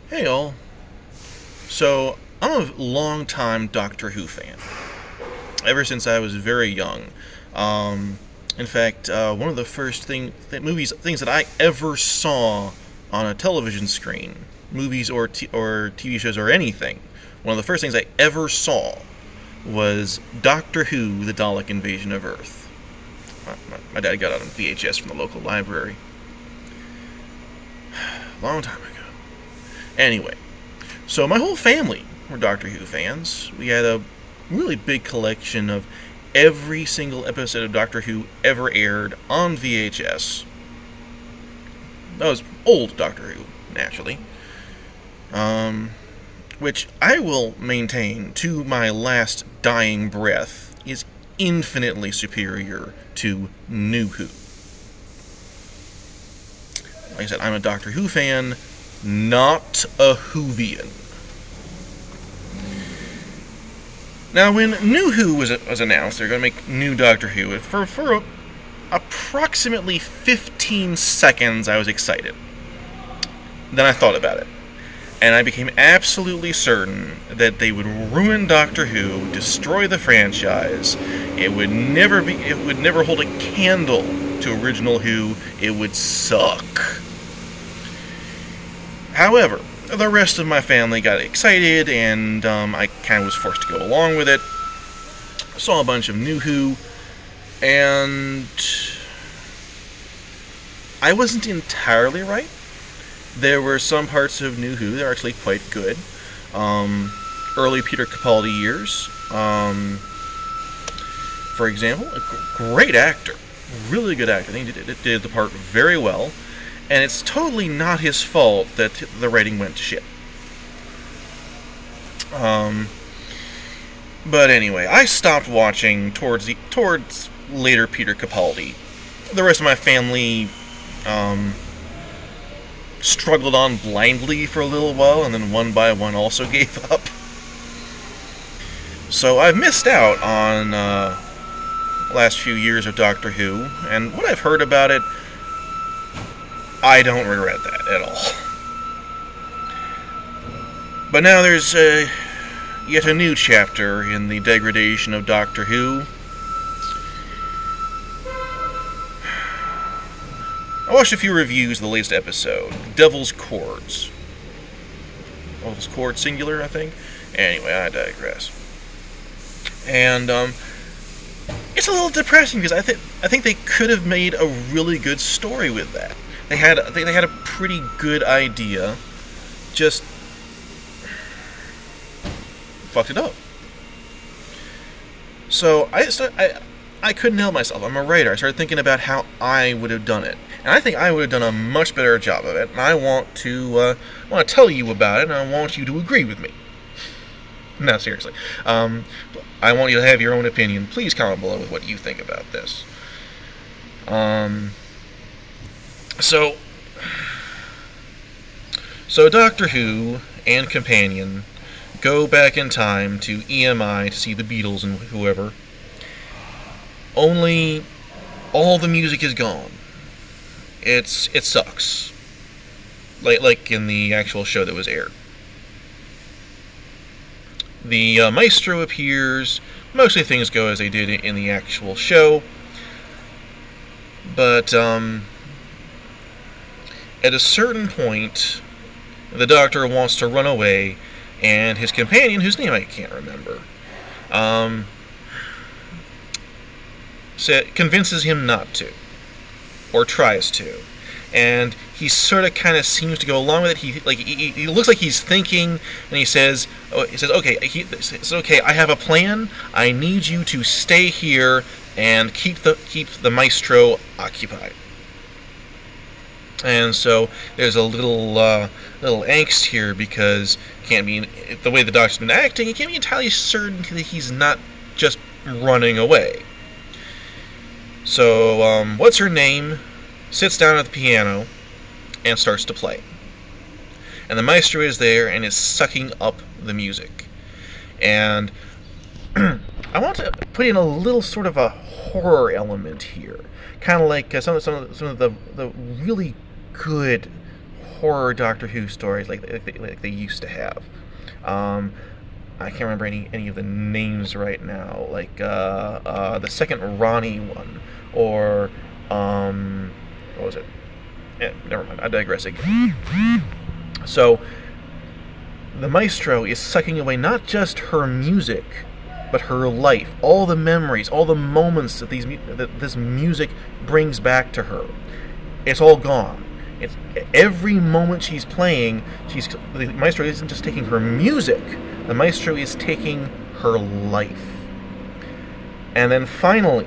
Hey all. So, I'm a long-time Doctor Who fan. Ever since I was very young. Um, in fact, one of the first things that I ever saw on a television screen, movies or TV shows or anything, one of the first things I ever saw was Doctor Who: The Dalek Invasion of Earth. My dad got it on VHS from the local library. Long time ago. Anyway, so my whole family were Doctor Who fans. We had a really big collection of every single episode of Doctor Who ever aired on VHS. That was old Doctor Who, naturally. Which I will maintain to my last dying breath is infinitely superior to New Who. Like I said, I'm a Doctor Who fan, not a Whovian. Now, when New Who was announced, they're going to make new Doctor Who. For approximately 15 seconds, I was excited. Then I thought about it, and I became absolutely certain that they would ruin Doctor Who, destroy the franchise. It would never hold a candle to original Who. It would suck. However, the rest of my family got excited, and I kind of was forced to go along with it. I saw a bunch of New Who, and I wasn't entirely right. There were some parts of New Who that are actually quite good. Early Peter Capaldi years, for example, a great actor, really good actor. I think he did the part very well. And it's totally not his fault that the writing went to shit. But anyway, I stopped watching towards later Peter Capaldi. The rest of my family struggled on blindly for a little while, and then one by one also gave up. So I've missed out on the last few years of Doctor Who, and what I've heard about it, I don't regret that at all. But now there's yet a new chapter in the degradation of Doctor Who. I watched a few reviews of the latest episode, Devil's Chords. Devil's Chord singular, I think. Anyway, I digress. And it's a little depressing because I think they could have made a really good story with that. They had a pretty good idea, just fucked it up. So I couldn't help myself. I'm a writer. I started thinking about how I would have done it, and I think I would have done a much better job of it. And I want to tell you about it, and I want you to agree with me. No, seriously. I want you to have your own opinion. Please comment below with what you think about this. So Doctor Who and Companion go back in time to EMI to see the Beatles and whoever. Only all the music is gone. It sucks. Like in the actual show that was aired. The maestro appears. Mostly things go as they did in the actual show. But at a certain point, the Doctor wants to run away, and his companion, whose name I can't remember, convinces him not to, or tries to, and he sort of kind of seems to go along with it. He looks like he's thinking, and he says, "Okay, I have a plan. I need you to stay here and keep the maestro occupied." And so there's a little angst here because the way the Doctor's been acting, he can't be entirely certain that he's not just running away. So what's her name sits down at the piano and starts to play, and the maestro is there and is sucking up the music. And I want to put in a little sort of a horror element here, kind of like some of the really good horror Doctor Who stories like they used to have. I can't remember any of the names right now, like the second Ronnie one, or what was it? Never mind, I digress again. So the maestro is sucking away not just her music, but her life, all the memories, all the moments that this music brings back to her. It's all gone. It's every moment she's playing. The maestro isn't just taking her music. The maestro is taking her life. And then finally,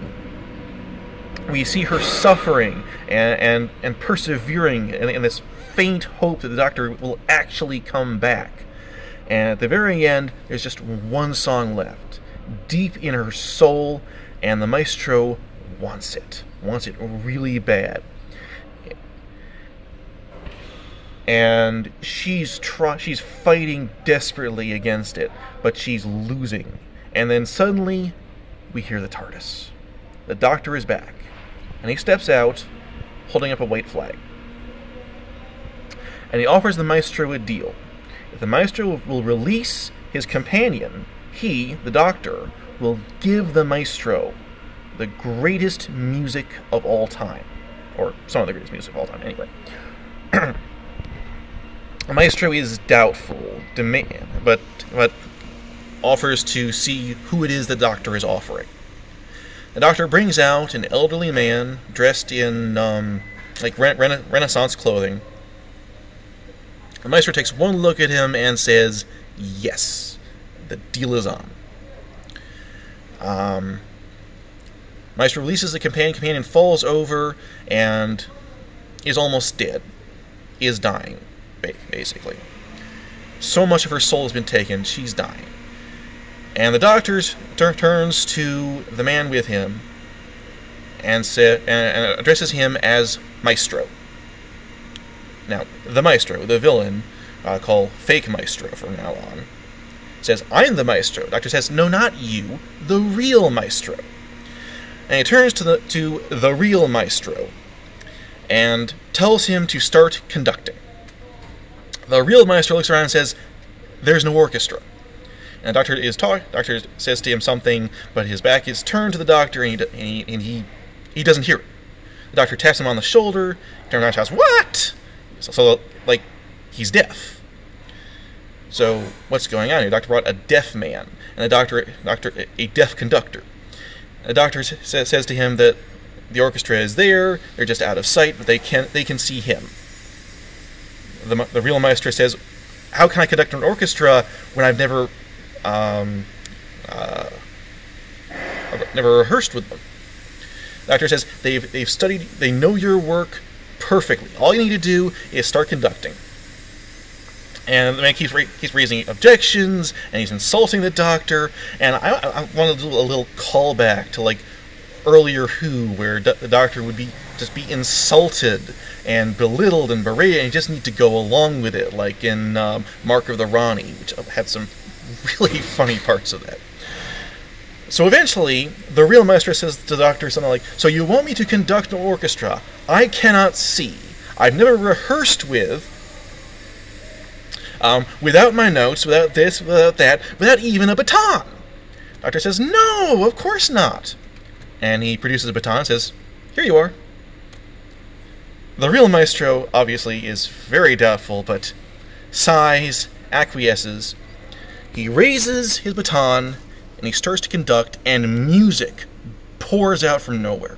we see her suffering and persevering in this faint hope that the Doctor will actually come back. And at the very end, there's just one song left, deep in her soul, and the maestro wants it really bad. And she's fighting desperately against it, but she's losing. And then suddenly, we hear the TARDIS. The Doctor is back, and he steps out, holding up a white flag. And he offers the maestro a deal. If the maestro will release his companion, he, the Doctor, will give the maestro the greatest music of all time. Or some of the greatest music of all time, anyway. The maestro is doubtful, but offers to see who it is the Doctor is offering. The Doctor brings out an elderly man dressed in Renaissance clothing. The maestro takes one look at him and says, "Yes, the deal is on." Maestro releases the companion. Companion falls over and is almost dead. Is dying, basically. So much of her soul has been taken, she's dying. And the Doctor turns to the man with him and addresses him as Maestro. Now, the Maestro, the villain, called Fake Maestro from now on, says, "I'm the Maestro." The Doctor says, "No, not you, the real Maestro." And he turns to the real Maestro and tells him to start conducting. The real Maestro looks around and says, "There's no orchestra." And the Doctor says to him something, but his back is turned to the Doctor, and he doesn't hear it. The Doctor taps him on the shoulder, turns around and shouts, "What?" So like, he's deaf. So what's going on here? The Doctor brought a deaf man, and the Doctor a deaf conductor. The Doctor says to him that the orchestra is there, they're just out of sight, but they can see him. The real Maestro says, "How can I conduct an orchestra when I've never rehearsed with them?" The Doctor says, they've studied, they know your work perfectly. All you need to do is start conducting. And the man keeps raising objections, and he's insulting the Doctor. And I want to do a little callback to like earlier Who, where the Doctor would just be insulted and belittled and berated, and you just need to go along with it, like in Mark of the Ronnie, which had some really funny parts of that. So eventually, the real Maestro says to the Doctor something like, "So you want me to conduct an orchestra I cannot see, I've never rehearsed with, without my notes, without this, without that, without even a baton?" The Doctor says, "No, of course not." And he produces a baton and says, "Here you are." The real Maestro, obviously, is very doubtful, but sighs, acquiesces. He raises his baton, and he starts to conduct, and music pours out from nowhere.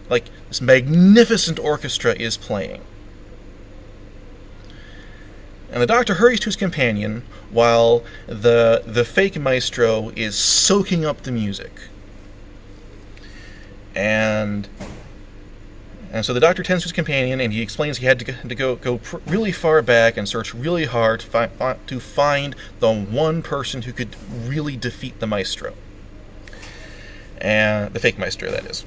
Like, this magnificent orchestra is playing. And the Doctor hurries to his companion, while the fake Maestro is soaking up the music. And so the Doctor tends to his companion, and he explains he had to go really far back and search really hard to find the one person who could really defeat the Maestro. And the fake Maestro, that is.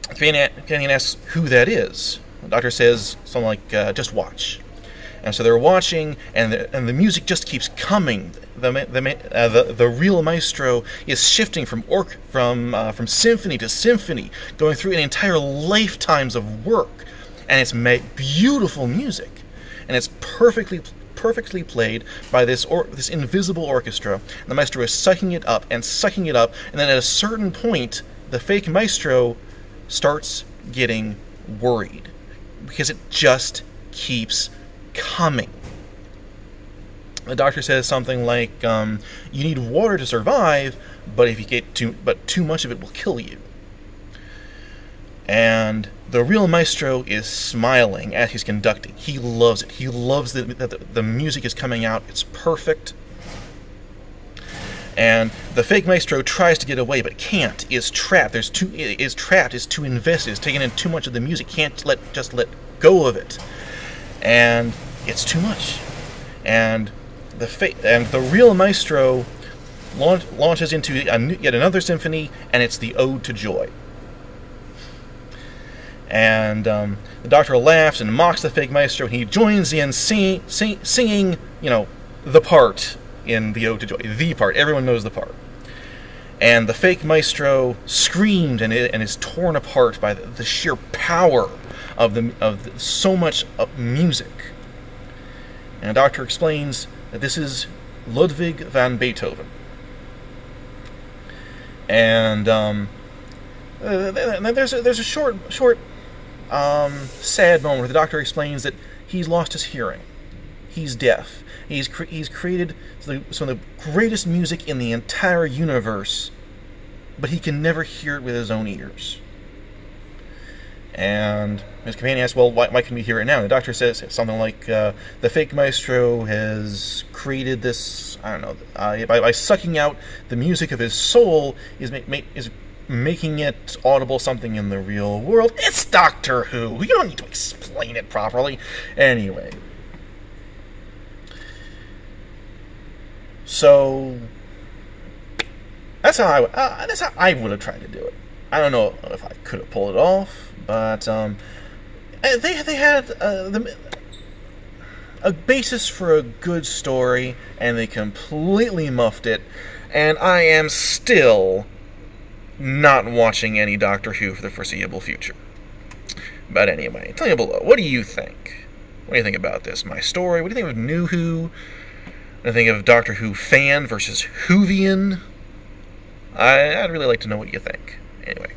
The companion asks who that is. The Doctor says something like, "Just watch." And so they're watching, and the music just keeps coming. The real Maestro is shifting from symphony to symphony, going through an entire lifetimes of work, and it's beautiful music, and it's perfectly played by this invisible orchestra. And the maestro is sucking it up, and then at a certain point, the fake maestro starts getting worried because it just keeps coming. The doctor says something like, "You need water to survive, but if you get too much of it will kill you." And the real maestro is smiling as he's conducting. He loves it. He loves that the music is coming out. It's perfect. And the fake maestro tries to get away, but can't. Is trapped. Is too invested. Is taking in too much of the music. Can't just let go of it. And it's too much. And the real maestro launches into yet another symphony, and it's the Ode to Joy. And the doctor laughs and mocks the fake maestro, and he joins in singing, the part in the Ode to Joy. The part. Everyone knows the part. And the fake maestro screams and is torn apart by the sheer power of so much music. And the doctor explains that this is Ludwig van Beethoven. And there's a short sad moment where the doctor explains that he's lost his hearing. He's deaf. He's created some of the greatest music in the entire universe, but he can never hear it with his own ears. And his companion asks, "Well, why can we hear it now?" And the doctor says something like, "The fake maestro has created this, I don't know, by sucking out the music of his soul, is making it audible something in the real world." It's Doctor Who. You don't need to explain it properly. Anyway. So that's how I would have tried to do it. I don't know if I could have pulled it off, but they had a basis for a good story, and they completely muffed it. And I am still not watching any Doctor Who for the foreseeable future. But anyway, tell me below, what do you think? What do you think about this, my story? What do you think of New Who? What do you think of Doctor Who fan versus Whovian? I'd really like to know what you think. Anyway.